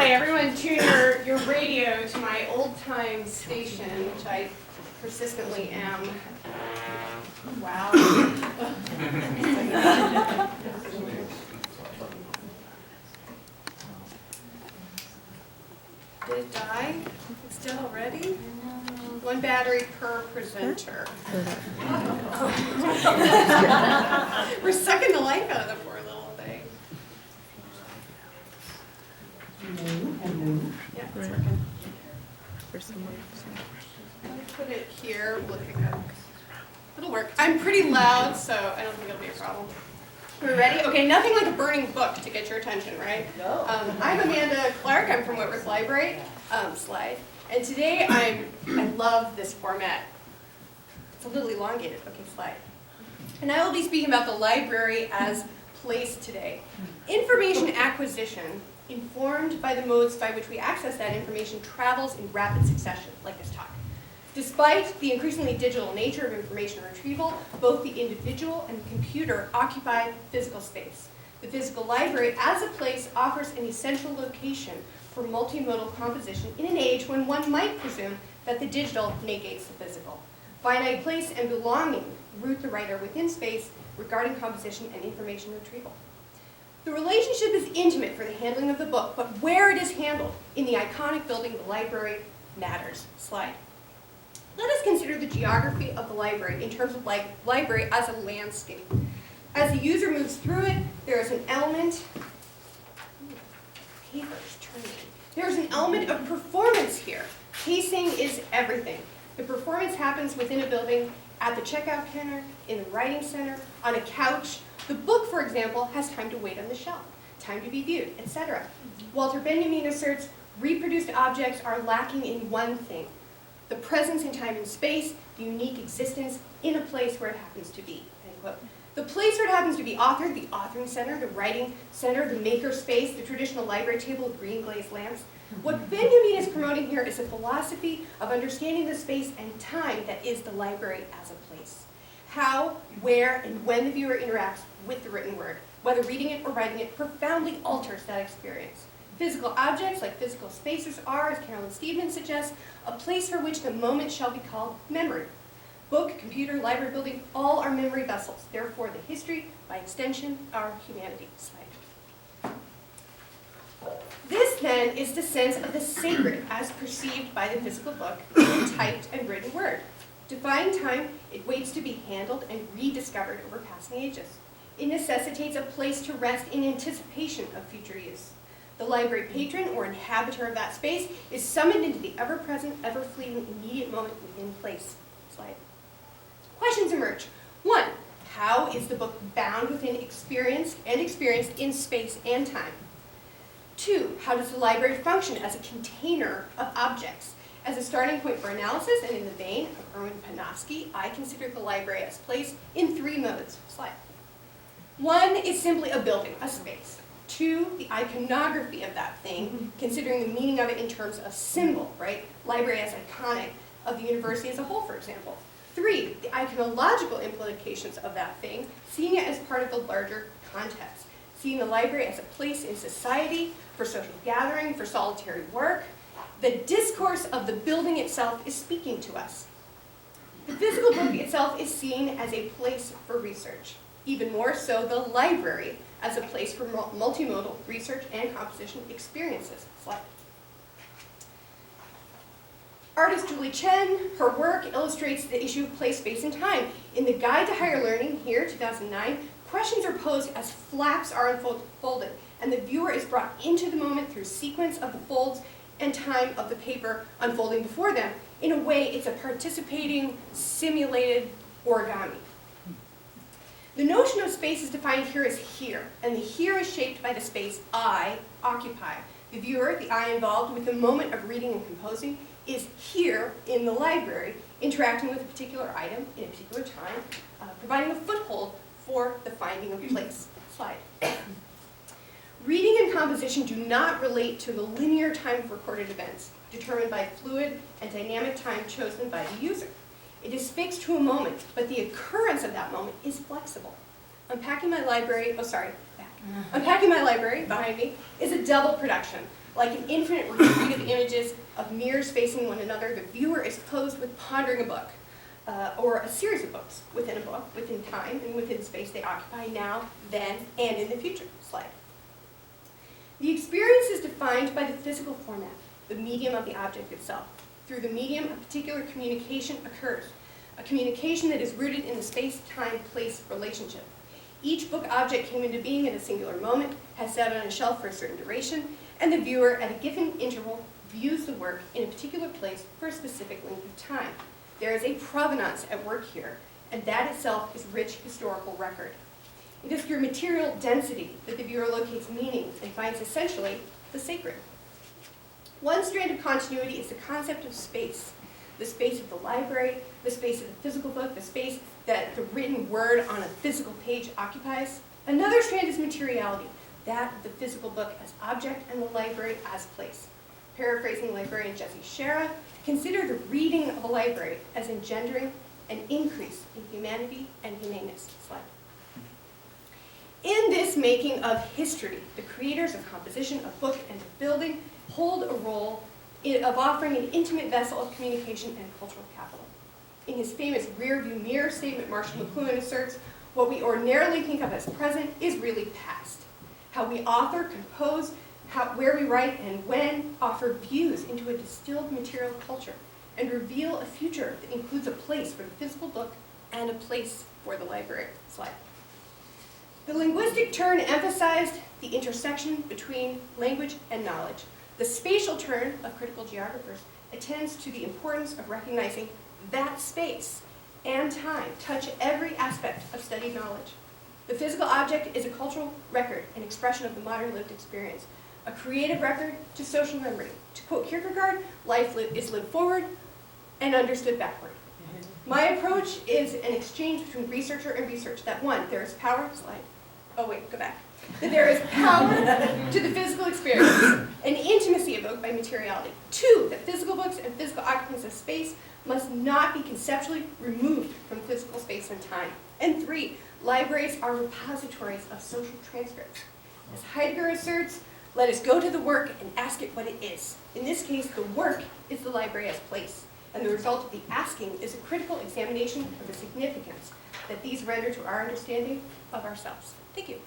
Okay, everyone tune your radio to my old-time station, which I persistently am. Wow. Did it die? It's dead already? One battery per presenter. We're sucking the life out of the poor little thing. Yeah, it's working. Let me put it here. We'll pick up. It'll work. I'm pretty loud, so I don't think it'll be a problem. Are we ready? Okay, nothing like a burning book to get your attention, right? No. I'm Amanda Clark. I'm from Whitworth Library. Slide. And today I love this format. It's a little elongated. Okay, slide. And I will be speaking about the library as place today. Information acquisition, informed by the modes by which we access that information, travels in rapid succession, like this talk. Despite the increasingly digital nature of information retrieval, both the individual and the computer occupy physical space. The physical library as a place offers an essential location for multimodal composition in an age when one might presume that the digital negates the physical. Finite place and belonging root the writer within space regarding composition and information retrieval. The relationship is intimate for the handling of the book, but where it is handled in the iconic building of the library matters. Slide. Let us consider the geography of the library in terms of library as a landscape. As the user moves through it, there is an element, there's an element of performance here. Pacing is everything. The performance happens within a building, at the checkout counter, in the writing center, on a couch. The book, for example, has time to wait on the shelf, time to be viewed, etc. Walter Benjamin asserts, reproduced objects are lacking in one thing: the presence in time and space, the unique existence in a place where it happens to be. End quote. The place where it happens to be authored, the authoring center, the writing center, the maker space, the traditional library table of green glazed lamps. What Benjamin is promoting here is a philosophy of understanding the space and time that is the library as a place. How, where, and when the viewer interacts with the written word, whether reading it or writing it, profoundly alters that experience. Physical objects, like physical spaces, are, as Carolyn Steedman suggests, a place for which the moment shall be called memory. Book, computer, library building, all are memory vessels. Therefore, the history, by extension, our humanity. Slide. This, then, is the sense of the sacred as perceived by the physical book in typed and written word. Defying time, it waits to be handled and rediscovered over passing ages. It necessitates a place to rest in anticipation of future use. The library patron or inhabitor of that space is summoned into the ever-present, ever-fleeting, immediate moment within place. Slide. Questions emerge. 1. How is the book bound within experience and experienced in space and time? 2. How does the library function as a container of objects? As a starting point for analysis, and in the vein of Erwin Panofsky, I consider the library as place in 3 modes. Slide. 1 is simply a building, a space. 2, the iconography of that thing, considering the meaning of it in terms of symbol, right? Library as iconic of the university as a whole, for example. 3, the iconological implications of that thing, seeing it as part of the larger context. Seeing the library as a place in society, for social gathering, for solitary work. The discourse of the building itself is speaking to us. The physical book itself is seen as a place for research. Even more so, the library as a place for multimodal research and composition experiences. Slide. Artist Julie Chen, her work illustrates the issue of place, space, and time. In the Guide to Higher Learning, here, 2009, questions are posed as flaps are unfolded, and the viewer is brought into the moment through sequence of the folds and time of the paper unfolding before them. In a way, it's a participating, simulated origami. The notion of space is defined here as here, and the here is shaped by the space I occupy. The viewer, the I involved with the moment of reading and composing, is here in the library, interacting with a particular item in a particular time, providing a foothold for the finding of place. Slide. Reading and composition do not relate to the linear time of recorded events, determined by fluid and dynamic time chosen by the user. It is fixed to a moment, but the occurrence of that moment is flexible. Unpacking My Library behind me is a double production. Like an infinite retreat of images of mirrors facing one another, the viewer is posed with pondering a book, or a series of books within a book, within time and within space they occupy now, then, and in the future. Slide. The experience is defined by the physical format, the medium of the object itself. Through the medium, a particular communication occurs, a communication that is rooted in the space-time-place relationship. Each book object came into being at a singular moment, has sat on a shelf for a certain duration, and the viewer, at a given interval, views the work in a particular place for a specific length of time. There is a provenance at work here, and that itself is rich historical record. It is through material density that the viewer locates meaning and finds essentially the sacred. One strand of continuity is the concept of space. The space of the library, the space of the physical book, the space that the written word on a physical page occupies. Another strand is materiality, that of the physical book as object and the library as place. Paraphrasing librarian Jesse Shera, consider the reading of a library as engendering an increase in humanity and humaneness. Slide. In this making of history, the creators of composition, of book, and of building hold a role of offering an intimate vessel of communication and cultural capital. In his famous rear-view mirror statement, Marshall McLuhan asserts, what we ordinarily think of as present is really past. How we author, compose, where we write, and when offer views into a distilled material culture and reveal a future that includes a place for the physical book and a place for the library. Slide. The linguistic turn emphasized the intersection between language and knowledge. The spatial turn of critical geographers attends to the importance of recognizing that space and time touch every aspect of studied knowledge. The physical object is a cultural record, an expression of the modern lived experience, a creative record to social memory. To quote Kierkegaard, life is lived forward and understood backward. My approach is an exchange between researcher and research. That one, there is power, slide. Oh wait, go back. That there is power to the physical experience, an intimacy evoked by materiality. Two, that physical books and physical occupants of space must not be conceptually removed from physical space and time. And three, libraries are repositories of social transcripts. As Heidegger asserts, let us go to the work and ask it what it is. In this case, the work is the library as place, and the result of the asking is a critical examination of the significance that these render to our understanding of ourselves. Thank you.